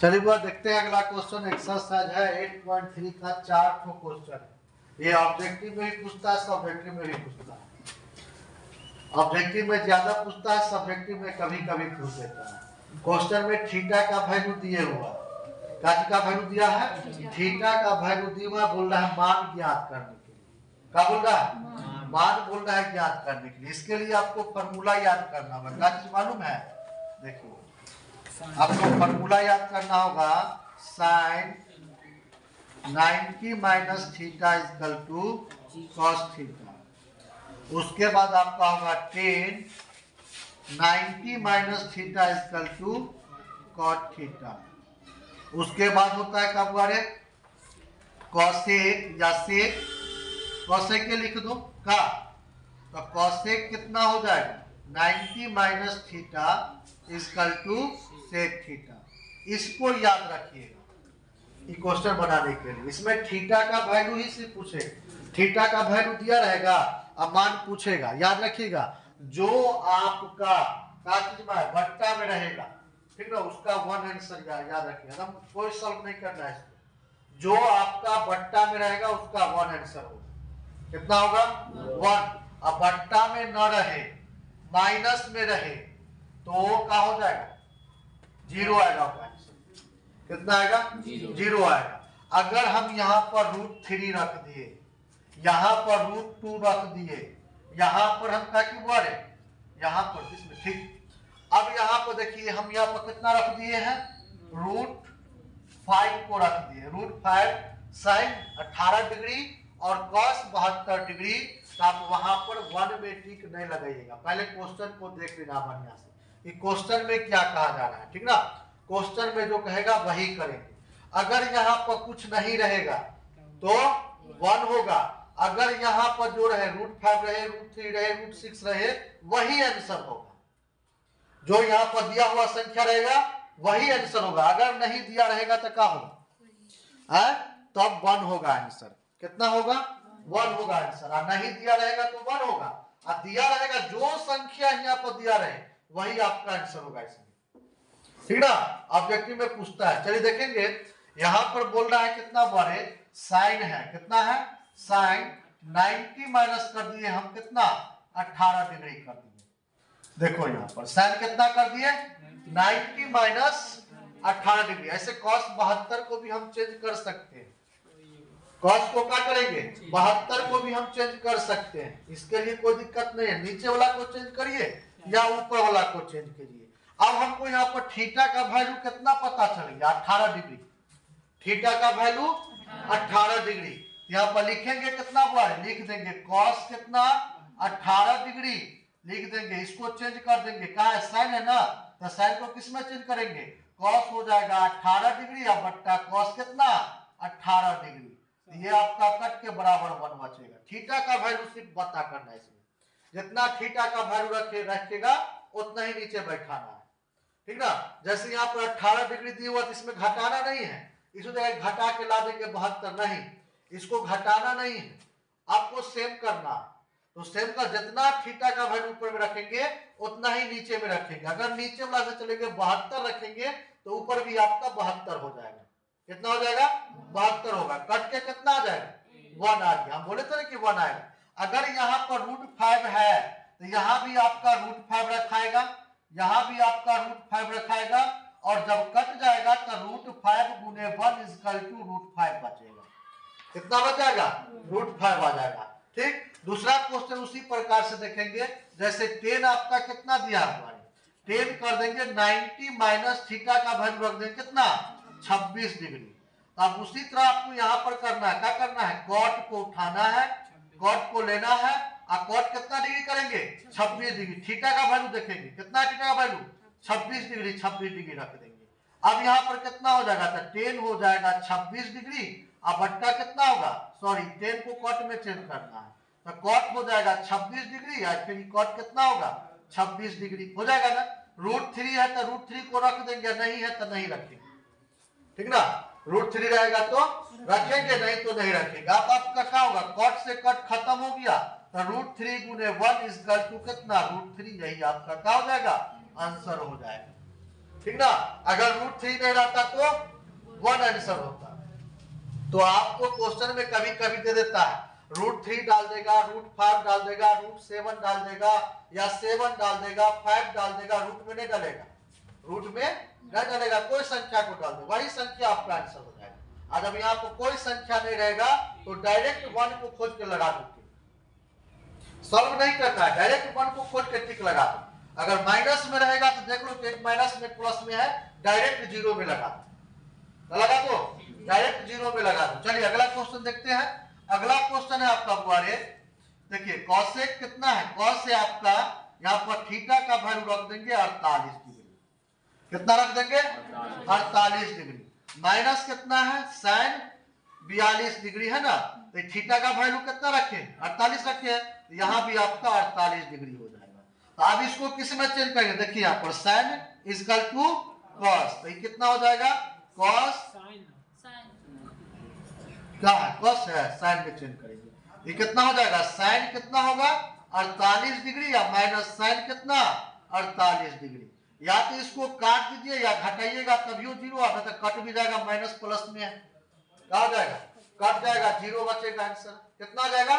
चलिए बुआ देखते हैं अगला क्वेश्चन। एक्सरसाइज है 8.3 का 4 ठो क्वेश्चन है। ये ऑब्जेक्टिव में भी पूछता है, सब्जेक्टिव में भी पूछता है। ऑब्जेक्टिव में ज्यादा पूछता है, सब्जेक्टिव में कभी कभी पूछ देता है। क्वेश्चन में थीटा का वैल्यू दिए हुआ, काज का वैल्यू दिया है, थीटा का वैल्यू दिया हुआ, बोल रहा है मान ज्ञात करने के लिए। क्या बोल रहा है? मान बोल रहा है ज्ञात करने के लिए। इसके लिए आपको फॉर्मूला याद करना होगा। क्या चीज मालूम है? देखिए आपको फॉर्मूला याद करना होगा, sine 90 minus theta equal to cos theta. उसके बाद आपका होगा tan 90 minus theta equal to cot theta. उसके बाद होता है क्या बुआ रे? कॉसेक या सेक। कॉसेक के लिख दो का, तो कॉसेक कितना हो जाएगा? 90 minus theta equal to sec theta. इसको याद रखिएगा ये क्वेश्चन बनाने के लिए। इसमें थीटा का वैल्यू ही सिर्फ पूछेगा, थीटा का वैल्यू दिया रहेगा, अब मान पूछेगा। याद रखिएगा जो आपका बट्टा में रहेगा, ठीक ना, उसका वन आंसर याद रखिएगा। एकदम कोई सॉल्व नहीं करना है इसको। जो आपका बट्टा में रहेगा उसका वन आंसर होगा। कितना होगा? वन। अब बट्टा में न रहे, माइनस में रहे, तो क्या हो जाएगा? जीरो आएगा। कितना आएगा? जीरो आएगा। अगर हम यहाँ पर √3 रख दिए, यहाँ पर √2 रख दिए, यहाँ पर हम क्या की बारे, यहाँ पर इसमें, ठीक। अब यहाँ पर देखिए हम यहाँ पर कितना रख दिए हैं? √5 को रख दिए। √5 साइन 18 डिग्री और कॉस 72 डिग्री। तो आप वहां पर वन में टिक नहीं लगाइएगा, पहले क्वेश्चन को देख लेना बढ़िया से। ये क्वेश्चन में क्या कहा जा रहा है, ठीक ना। क्वेश्चन में जो कहेगा वही करेंगे। अगर यहाँ पर कुछ नहीं रहेगा तो 1 होगा। अगर यहाँ पर जो रहे √5 रहे, √3 रहे, √6 रहे, वही आंसर होगा। जो यहाँ पर दिया हुआ संख्या रहेगा वही आंसर होगा। अगर नहीं दिया रहेगा तो क्या होगा? तब 1 होगा आंसर। कितना होगा? 1 होगा आंसर। और नहीं दिया रहेगा तो 1 होगा, और दिया रहेगा जो संख्या यहाँ पर दिया रहे वही आपका आंसर होगा इसमें, ठीक ना। ऑब्जेक्टिव में पूछता है। चलिए देखेंगे यहां पर बोल रहा है कितना बारे साइन है, कितना है? साइन 90 माइनस कर दिए हम, कितना? 18 डिग्री कर दिए। देखो यहां पर साइन कितना कर दिए? 90 माइनस 18 डिग्री। ऐसे कॉस 72 को भी हम चेंज कर सकते हैं। कॉस को क्या करेंगे? 72 को भी हम चेंज कर सकते हैं। इसके लिए कोई दिक्कत नहीं है। नीचे वाला को चेंज करिए या ऊपर वाला को चेंज करिए। अब हमको यहाँ पर थीटा का वैल्यू कितना पता चल गया? 18 डिग्री। थीटा का वैल्यू 18 डिग्री। यहाँ पर लिखेंगे कितना हुआ है? लिख देंगे कॉस कितना? 18 डिग्री लिख देंगे। इसको चेंज कर देंगे, कहा है साइन है ना, तो साइन को किस में चेंज करेंगे? कॉस हो जाएगा 18 डिग्री और बट्टा कॉस कितना? 18 डिग्री। ये आपका कट के बराबर 1 बचेगा। थीटा का वैल्यू सिर्फ पता करना है इसमें। जितना थीटा का वैल्यू रखेगा उतना ही नीचे बैठाना है, ठीक ना। जैसे यहाँ पर 18 डिग्री दी हुआ, इसमें घटाना नहीं है। इसको घटा के ला देंगे 72, नहीं, इसको घटाना नहीं है, आपको सेम करना। तो सेम का जितना थीटा का वैल्यू ऊपर में रखेंगे उतना ही नीचे में रखेंगे। अगर नीचे वाला से चलेंगे 72 रखेंगे तो ऊपर भी आपका 72 हो जाएगा। कितना हो जाएगा? 72 होगा। कट के कितना आ जाएगा? 1 आ गया। हम बोले थे ना कि 1 आएगा। अगर यहाँ पर √5 है तो यहाँ भी आपका √5 रखाएगा, यहाँ भी आपका √5 रखाएगा, और जब कट जाएगा तो √5 गुने 1 इक्वल टू √5 बचेगा। कितना बचेगा? √5 आ जाएगा, ठीक। दूसरा क्वेश्चन उसी प्रकार से देखेंगे। जैसे 10 आपका कितना दिया हुआ है, 10 कर देंगे 90 माइनस थीटा का वैल्यू रख देंगे कितना? 26 डिग्री। अब उसी तरह आपको यहाँ पर करना है, क्या करना है? कॉट को उठाना है, कॉट को लेना है, और कॉट कितना डिग्री करेंगे? 26 डिग्री। थीटा का वैल्यू देखेंगे, कितना थीटा का वैल्यू? 26 डिग्री। 26 डिग्री रख देंगे। अब यहाँ पर कितना हो जाएगा? तो 10 हो जाएगा 26 डिग्री, अब बट्टा कितना होगा? सॉरी 10 को कॉट में चेंज करना है, तो कॉट हो जाएगा 26 डिग्री, और फिर कॉट कितना होगा? 26 डिग्री हो जाएगा ना। √3 है तो √3 को रख देंगे, नहीं है तो नहीं रखेंगे, ठीक ना। √3 रहेगा तो रखेंगे, नहीं तो नहीं रखेंगे। अब आपका क्या होगा? कॉट से कट खत्म हो गया, तो √3 गुने 1 इक्वल टू कितना? √3। यही आपका क्या हो जाएगा? आंसर हो जाएगा। ठीक ना। अगर √3 नहीं रहता तो 1 आंसर होता। तो आपको क्वेश्चन में कभी कभी दे देता है √3 डाल देगा, √5 डाल देगा, √7 डाल देगा, या 7 डाल देगा, 5 डाल देगा, रूट में नहीं डालेगा, रूट में नहीं डालेगा, कोई संख्या को डाल दे, वही संख्या आपका आंसर हो जाएगा। और जब यहाँ पर कोई संख्या नहीं रहेगा तो डायरेक्ट 1 को खोज के लगा दो, सॉल्व नहीं करना है, डायरेक्ट 1 को खोज के टिक लगा दो। अगर माइनस में रहेगा तो देख लो कि एक माइनस में प्लस में है, डायरेक्ट 0 में लगा दो, लगा दो, डायरेक्ट 0 में लगा दो। चलिए अगला क्वेश्चन देखते हैं। अगला क्वेश्चन है आपका बुआरे, देखिए कॉसेक कितना है, कॉस है आपका, यहाँ पर थीटा का वैल्यू रख देंगे 48 डिग्री, कितना रख देंगे 48 डिग्री, माइनस कितना है साइन 42 डिग्री है ना, तो थीटा का वैल्यू कितना रखे 48 रखे, यहाँ भी आपका 48 डिग्री हो जाएगा। तो आप इसको किस में चेंज करेंगे, देखिए यहाँ पर साइन इक्वल टू कॉस, तो ये कितना हो जाएगा कॉस क्या है, कॉस है, साइन में चेंज करेंगे, ये कितना हो जाएगा साइन कितना होगा 48 डिग्री, या माइनस साइन कितना 48 डिग्री, या तो इसको काट दीजिए या घटाइएगा तभी 0 आता, तो कट भी जाएगा, माइनस प्लस में है, क्या हो जाएगा कट जाएगा, 0 बचेगा, आंसर कितना आ जाएगा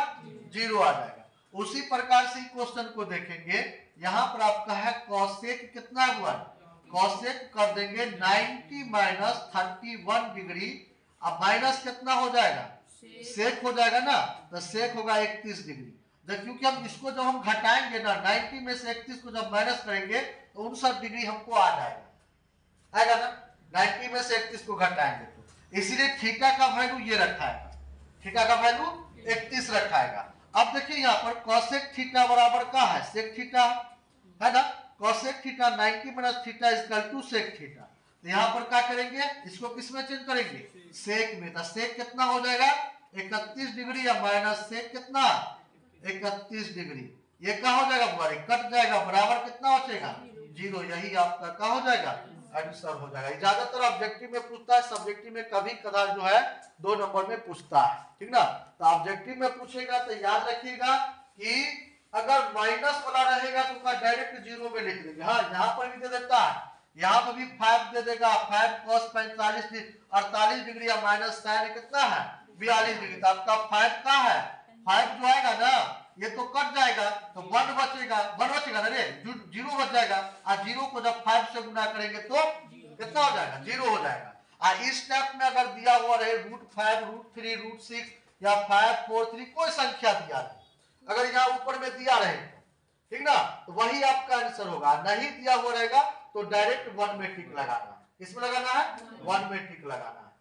0 आ जाएगा। उसी प्रकार से क्वेश्चन को देखेंगे, यहाँ पर आपका है कॉसेक कितना हुआ, कॉसेक कर देंगे 90 माइनस 31 डिग्री, अब माइनस कितना हो जाएगा सेक हो जाएगा ना, तो सेक होगा 31 डिग्री, क्योंकि हम इसको जब हम घटाएंगे ना 90 में से 31 को जब माइनस करेंगे तो 59 डिग्री हमको आ जाएगा, आएगा ना, 90 में से 31 को घटाएंगे तो, इसीलिए थीटा का वैल्यू ये रखा है, थीटा का वैल्यू 31 रखा है। अब देखिए यहाँ पर कॉसेक थीटा बराबर का है सेक थीटा है ना, cosec theta 90 minus theta equal to sec theta, तो यहाँ पर क्या करेंगे इसको किस में चेंज करेंगे सेक में, तो सेक कितना हो जाएगा 31 डिग्री, या माइनस सेक कितना 31 डिग्री, ये क्या हो जाएगा बुआरी कट जाएगा, बराबर कितना बचेगा 0, यही आपका क्या हो जाएगा आंसर हो जाएगा। ज्यादातर ऑब्जेक्टिव में पूछता है, सब्जेक्टिव में कभी कदार जो है 2 नंबर में पूछता है, ठीक ना। तो ऑब्जेक्टिव में पूछेगा तो याद रखिएगा कि अगर माइनस वाला रहेगा तो का डायरेक्ट 0 में लिख देंगे, हाँ यहाँ पर भी दे देता है, यहाँ पर भी 5 दे देगा, 5 cos 48 डिग्री, या माइनस साइन कितना है 42 डिग्री, तो आपका 5 का है, 5 जो आएगा ना ये तो कट जाएगा, तो 1 बचेगा, 1 बचेगा ना रे, 0 बच जाएगा, और 0 को जब 5 से गुना करेंगे तो कितना हो जाएगा 0 हो जाएगा। और इस स्टेप में अगर दिया हुआ रहे √5 √3 √6 या 5 4 3 कोई संख्या दिया रहे, अगर यहाँ ऊपर में दिया रहे ठीक ना, तो वही आपका आंसर होगा, नहीं दिया हुआ रहेगा तो डायरेक्ट 1 में टिक लगाना, इसमें लगाना है 1 में टिक लगाना है।